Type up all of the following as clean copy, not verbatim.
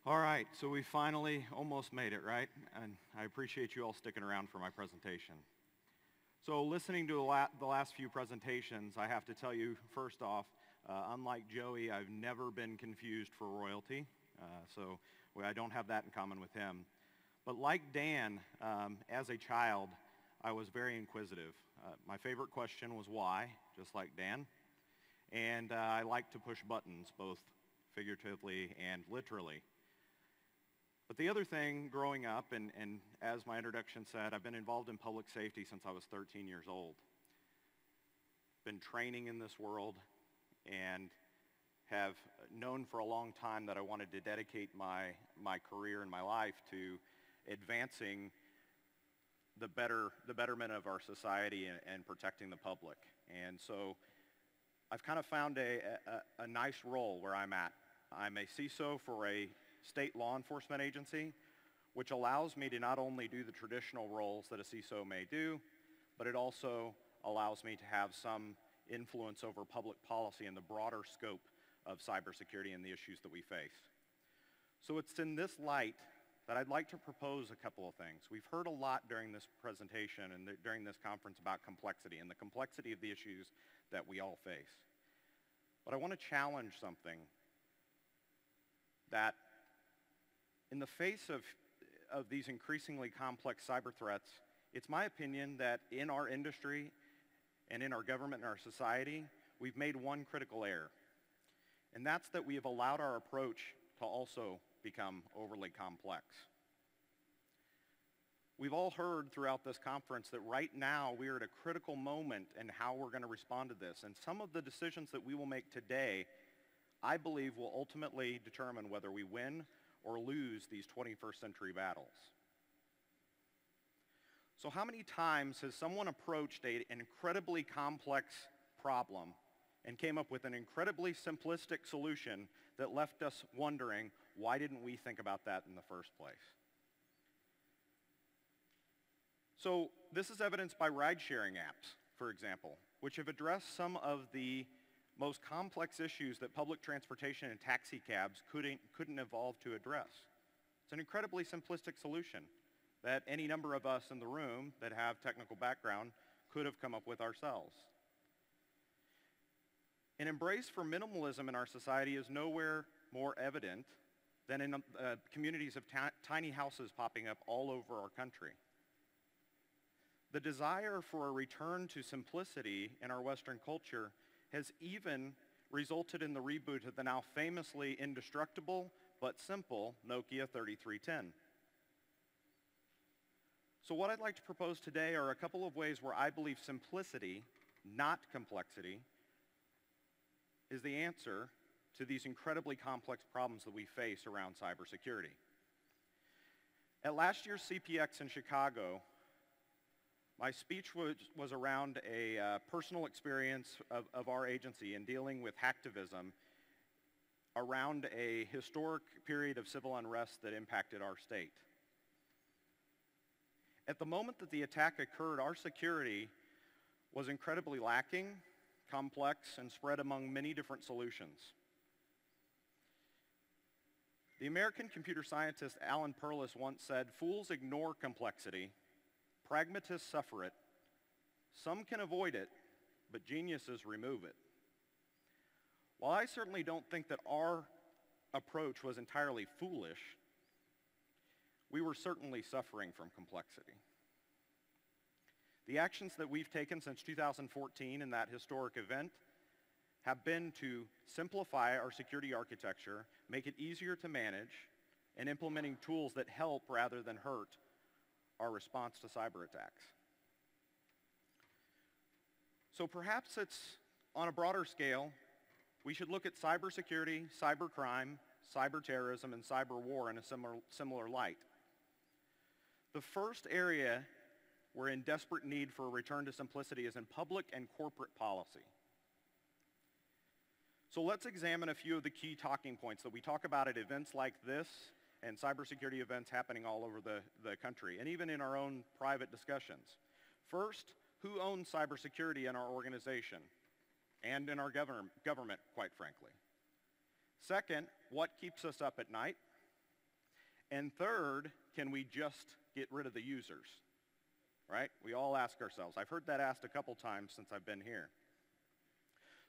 All right, so we finally almost made it, right? And I appreciate you all sticking around for my presentation. So listening to the last few presentations, I have to tell you, first off, unlike Joey, I've never been confused for royalty. So I don't have that in common with him. But like Dan, as a child, I was very inquisitive. My favorite question was why, just like Dan. And I like to push buttons, both figuratively and literally. But the other thing growing up, and as my introduction said, I've been involved in public safety since I was 13 years old. Been training in this world and have known for a long time that I wanted to dedicate my career and my life to advancing the betterment of our society and protecting the public. And so I've kind of found a nice role where I'm at. I'm a CISO for a state law enforcement agency, which allows me to not only do the traditional roles that a CISO may do, but it also allows me to have some influence over public policy and the broader scope of cybersecurity and the issues that we face. So it's in this light that I'd like to propose a couple of things. We've heard a lot during this presentation and during this conference about complexity and the complexity of the issues that we all face. But I want to challenge something that in the face of these increasingly complex cyber threats, it's my opinion that in our industry and in our government and our society, we've made one critical error. And that's that we have allowed our approach to also become overly complex. We've all heard throughout this conference that right now we are at a critical moment in how we're going to respond to this. And some of the decisions that we will make today, I believe, will ultimately determine whether we win or lose these 21st century battles. So how many times has someone approached an incredibly complex problem and came up with an incredibly simplistic solution that left us wondering, why didn't we think about that in the first place? So this is evidenced by ride-sharing apps, for example, which have addressed some of the most complex issues that public transportation and taxi cabs couldn't evolve to address. It's an incredibly simplistic solution that any number of us in the room that have technical background could have come up with ourselves. An embrace for minimalism in our society is nowhere more evident than in communities of tiny houses popping up all over our country. The desire for a return to simplicity in our Western culture has even resulted in the reboot of the now famously indestructible but simple Nokia 3310. So what I'd like to propose today are a couple of ways where I believe simplicity, not complexity, is the answer to these incredibly complex problems that we face around cybersecurity. At last year's CPX in Chicago, my speech was around a personal experience of our agency in dealing with hacktivism around a historic period of civil unrest that impacted our state. At the moment that the attack occurred, our security was incredibly lacking, complex, and spread among many different solutions. The American computer scientist Alan Perlis once said, "Fools ignore complexity. Pragmatists suffer it. Some can avoid it, but geniuses remove it." While I certainly don't think that our approach was entirely foolish, we were certainly suffering from complexity. The actions that we've taken since 2014 in that historic event have been to simplify our security architecture, make it easier to manage, and implementing tools that help rather than hurt our response to cyber attacks. So perhaps it's on a broader scale, we should look at cybersecurity, cybercrime, cyber terrorism, and cyber war in a similar light. The first area we're in desperate need for a return to simplicity is in public and corporate policy. So let's examine a few of the key talking points that we talk about at events like this and cybersecurity events happening all over the country, and even in our own private discussions. First, who owns cybersecurity in our organization and in our government, quite frankly? Second, what keeps us up at night? And third, can we just get rid of the users? Right? We all ask ourselves. I've heard that asked a couple times since I've been here.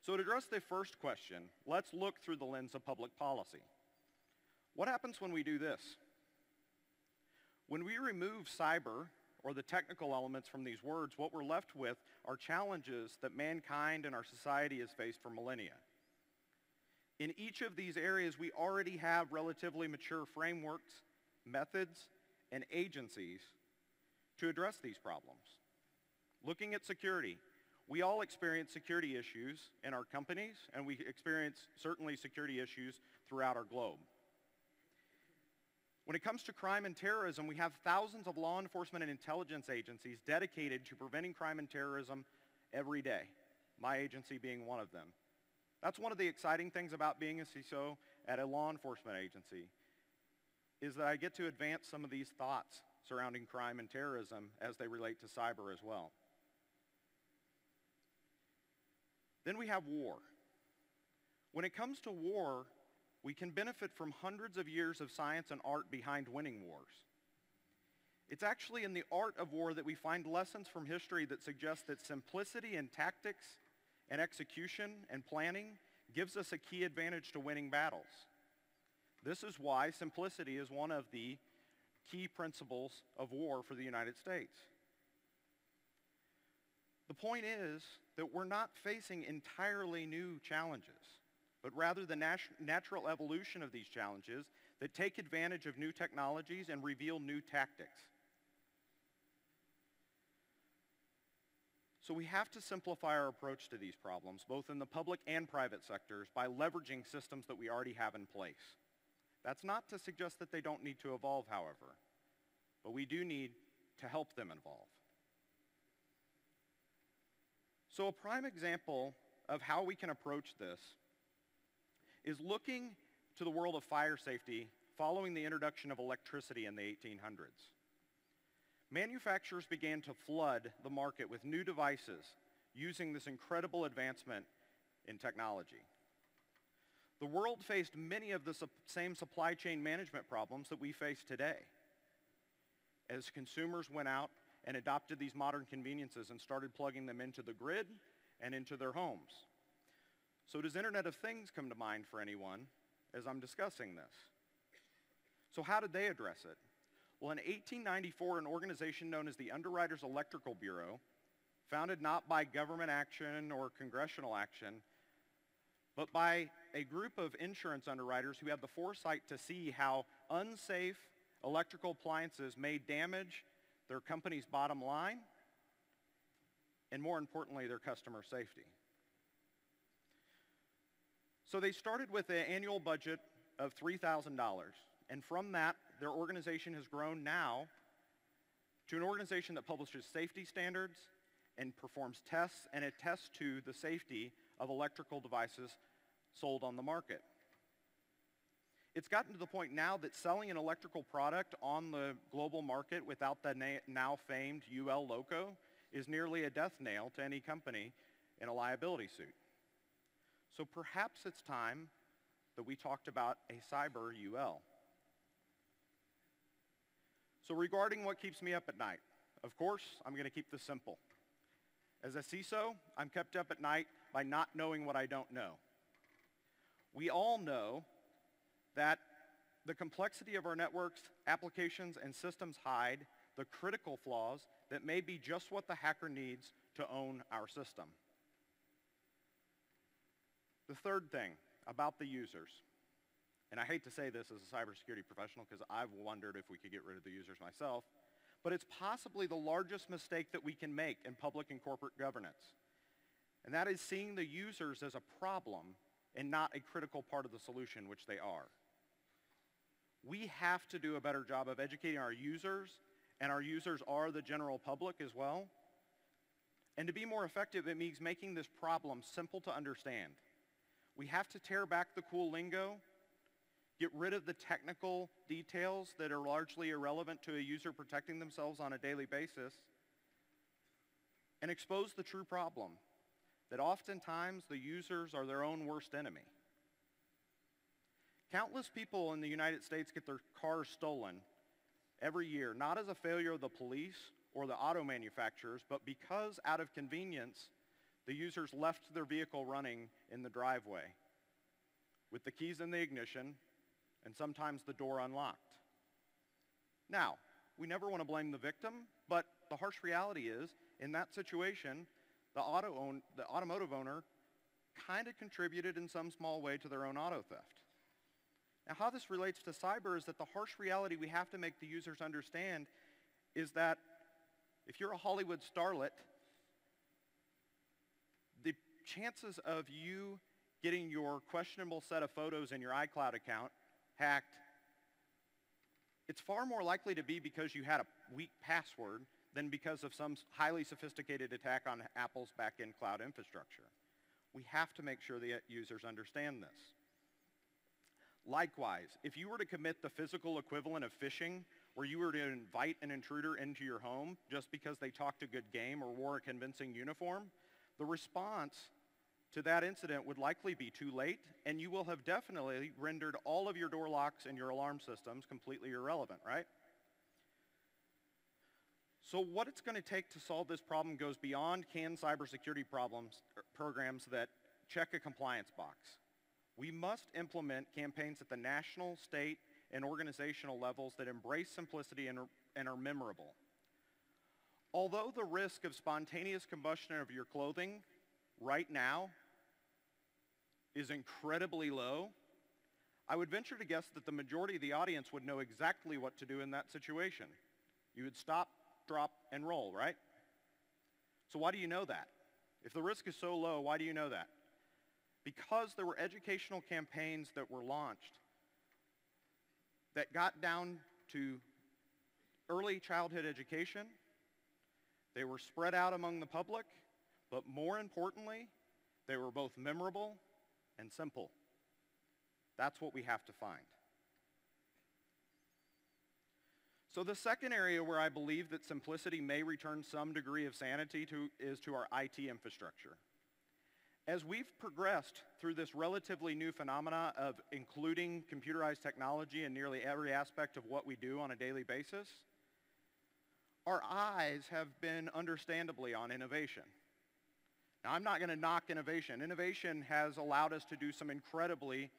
So to address the first question, let's look through the lens of public policy. What happens when we do this? When we remove cyber, or the technical elements from these words, what we're left with are challenges that mankind and our society has faced for millennia. In each of these areas, we already have relatively mature frameworks, methods, and agencies to address these problems. Looking at security, we all experience security issues in our companies, and we experience certainly security issues throughout our globe. When it comes to crime and terrorism, we have thousands of law enforcement and intelligence agencies dedicated to preventing crime and terrorism every day, my agency being one of them. That's one of the exciting things about being a CISO at a law enforcement agency, is that I get to advance some of these thoughts surrounding crime and terrorism as they relate to cyber as well. Then we have war. When it comes to war, we can benefit from hundreds of years of science and art behind winning wars. It's actually in the art of war that we find lessons from history that suggest that simplicity in tactics and execution and planning gives us a key advantage to winning battles. This is why simplicity is one of the key principles of war for the United States. The point is that we're not facing entirely new challenges, but rather the natural evolution of these challenges that take advantage of new technologies and reveal new tactics. So we have to simplify our approach to these problems, both in the public and private sectors, by leveraging systems that we already have in place. That's not to suggest that they don't need to evolve, however, but we do need to help them evolve. So a prime example of how we can approach this is looking to the world of fire safety following the introduction of electricity in the 1800s. Manufacturers began to flood the market with new devices using this incredible advancement in technology. The world faced many of the same supply chain management problems that we face today as consumers went out and adopted these modern conveniences and started plugging them into the grid and into their homes. So does Internet of Things come to mind for anyone as I'm discussing this? So how did they address it? Well, in 1894, an organization known as the Underwriters Electrical Bureau, founded not by government action or congressional action, but by a group of insurance underwriters who had the foresight to see how unsafe electrical appliances may damage their company's bottom line, and more importantly, their customer safety. So they started with an annual budget of $3,000, and from that, their organization has grown now to an organization that publishes safety standards and performs tests and attests to the safety of electrical devices sold on the market. It's gotten to the point now that selling an electrical product on the global market without the now famed UL logo is nearly a death nail to any company in a liability suit. So perhaps it's time that we talked about a cyber UL. So regarding what keeps me up at night, of course, I'm going to keep this simple. As a CISO, I'm kept up at night by not knowing what I don't know. We all know that the complexity of our networks, applications, and systems hide the critical flaws that may be just what the hacker needs to own our system. The third thing about the users, and I hate to say this as a cybersecurity professional because I've wondered if we could get rid of the users myself, but it's possibly the largest mistake that we can make in public and corporate governance. And that is seeing the users as a problem and not a critical part of the solution, which they are. We have to do a better job of educating our users, and our users are the general public as well. And to be more effective, it means making this problem simple to understand. We have to tear back the cool lingo, get rid of the technical details that are largely irrelevant to a user protecting themselves on a daily basis, and expose the true problem, that oftentimes the users are their own worst enemy. Countless people in the United States get their cars stolen every year, not as a failure of the police or the auto manufacturers, but because out of convenience, the users left their vehicle running in the driveway with the keys in the ignition and sometimes the door unlocked. Now, we never want to blame the victim, but the harsh reality is, in that situation, the automotive owner kind of contributed in some small way to their own auto theft. Now, how this relates to cyber is that the harsh reality we have to make the users understand is that if you're a Hollywood starlet, the chances of you getting your questionable set of photos in your iCloud account hacked, it's far more likely to be because you had a weak password than because of some highly sophisticated attack on Apple's back-end cloud infrastructure. We have to make sure the users understand this. Likewise, if you were to commit the physical equivalent of phishing, where you were to invite an intruder into your home just because they talked a good game or wore a convincing uniform, the response to that incident would likely be too late, and you will have definitely rendered all of your door locks and your alarm systems completely irrelevant, right? So what it's going to take to solve this problem goes beyond canned cybersecurity programs that check a compliance box. We must implement campaigns at the national, state, and organizational levels that embrace simplicity and are memorable. Although the risk of spontaneous combustion of your clothing right now is incredibly low, I would venture to guess that the majority of the audience would know exactly what to do in that situation. You would stop, drop, and roll, right? So why do you know that? If the risk is so low, why do you know that? Because there were educational campaigns that were launched that got down to early childhood education. They were spread out among the public, but more importantly, they were both memorable and simple. That's what we have to find. So the second area where I believe that simplicity may return some degree of sanity is to our IT infrastructure. As we've progressed through this relatively new phenomena of including computerized technology in nearly every aspect of what we do on a daily basis, our eyes have been understandably on innovation. Now, I'm not going to knock innovation. Innovation has allowed us to do some incredibly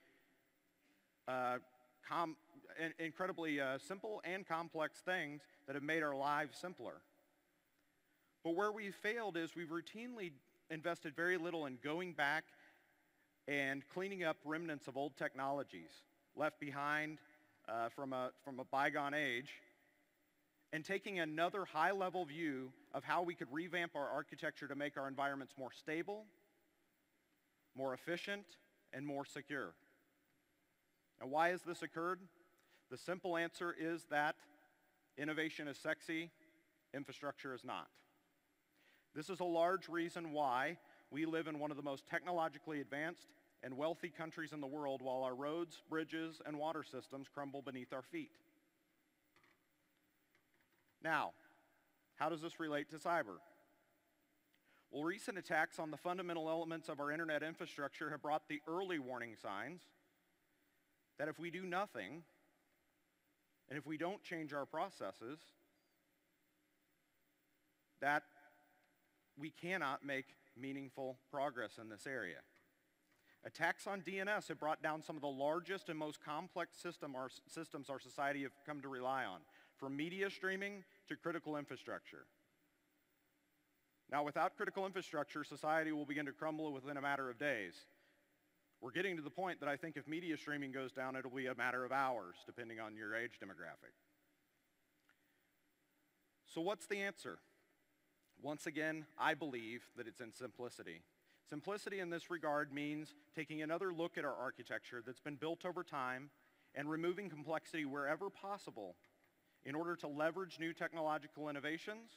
simple and complex things that have made our lives simpler. But where we've failed is we've routinely invested very little in going back and cleaning up remnants of old technologies left behind from a bygone age, and taking another high-level view of how we could revamp our architecture to make our environments more stable, more efficient, and more secure. Now, why has this occurred? The simple answer is that innovation is sexy, infrastructure is not. This is a large reason why we live in one of the most technologically advanced and wealthy countries in the world while our roads, bridges, and water systems crumble beneath our feet. Now, how does this relate to cyber? Well, recent attacks on the fundamental elements of our internet infrastructure have brought the early warning signs that if we do nothing, and if we don't change our processes, that we cannot make meaningful progress in this area. Attacks on DNS have brought down some of the largest and most complex systems our society have come to rely on, from media streaming to critical infrastructure. Now, without critical infrastructure, society will begin to crumble within a matter of days. We're getting to the point that I think if media streaming goes down, it'll be a matter of hours, depending on your age demographic. So what's the answer? Once again, I believe that it's in simplicity. Simplicity in this regard means taking another look at our architecture that's been built over time and removing complexity wherever possible in order to leverage new technological innovations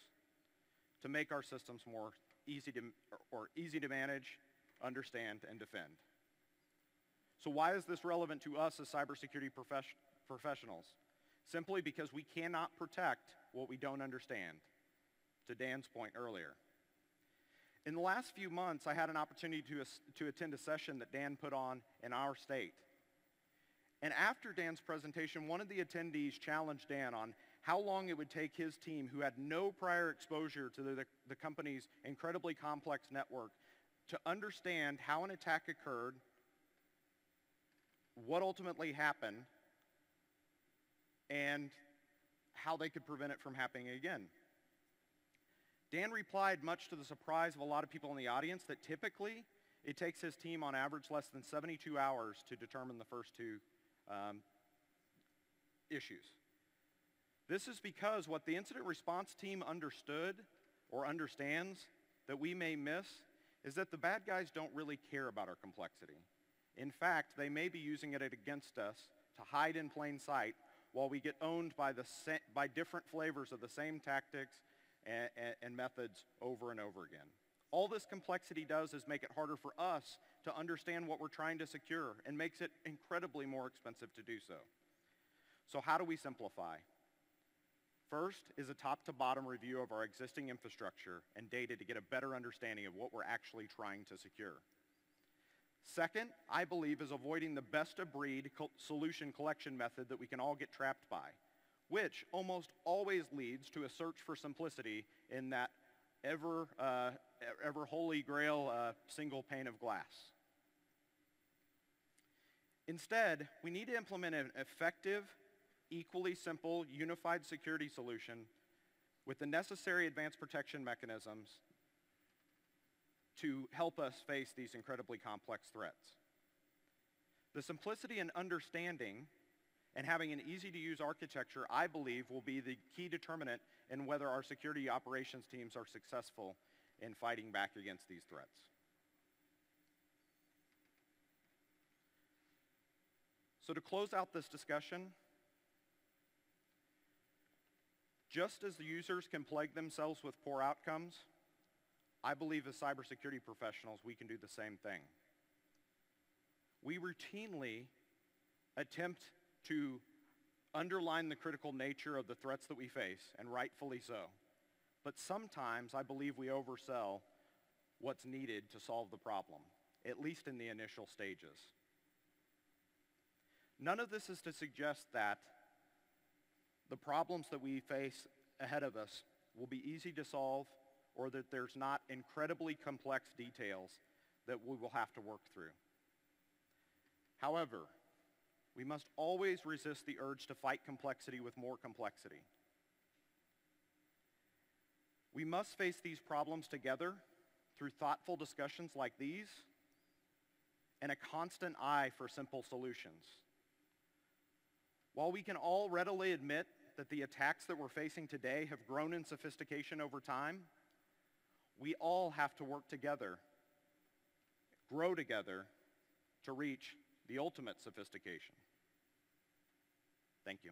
to make our systems more easy to manage, understand, and defend. So why is this relevant to us as cybersecurity professionals? Simply because we cannot protect what we don't understand, to Dan's point earlier. In the last few months, I had an opportunity to attend a session that Dan put on in our state. And after Dan's presentation, one of the attendees challenged Dan on how long it would take his team, who had no prior exposure to the company's incredibly complex network, to understand how an attack occurred, what ultimately happened, and how they could prevent it from happening again. Dan replied, much to the surprise of a lot of people in the audience, that typically it takes his team on average less than 72 hours to determine the first two issues. This is because what the incident response team understood or understands that we may miss is that the bad guys don't really care about our complexity. In fact, they may be using it against us to hide in plain sight while we get owned by different flavors of the same tactics and methods over and over again. All this complexity does is make it harder for us to understand what we're trying to secure and makes it incredibly more expensive to do so. So how do we simplify? First is a top-to-bottom review of our existing infrastructure and data to get a better understanding of what we're actually trying to secure. Second, I believe, is avoiding the best-of-breed solution collection method that we can all get trapped by, which almost always leads to a search for simplicity in that ever holy grail single pane of glass. Instead, we need to implement an effective, equally simple, unified security solution with the necessary advanced protection mechanisms to help us face these incredibly complex threats. The simplicity and understanding and having an easy-to-use architecture, I believe, will be the key determinant in whether our security operations teams are successful in fighting back against these threats. So to close out this discussion, just as the users can plague themselves with poor outcomes, I believe as cybersecurity professionals, we can do the same thing. We routinely attempt to underline the critical nature of the threats that we face, and rightfully so. But sometimes I believe we oversell what's needed to solve the problem, at least in the initial stages. None of this is to suggest that the problems that we face ahead of us will be easy to solve or that there's not incredibly complex details that we will have to work through. However, we must always resist the urge to fight complexity with more complexity. We must face these problems together through thoughtful discussions like these and a constant eye for simple solutions. While we can all readily admit that the attacks that we're facing today have grown in sophistication over time, we all have to work together, grow together, to reach the ultimate sophistication. Thank you.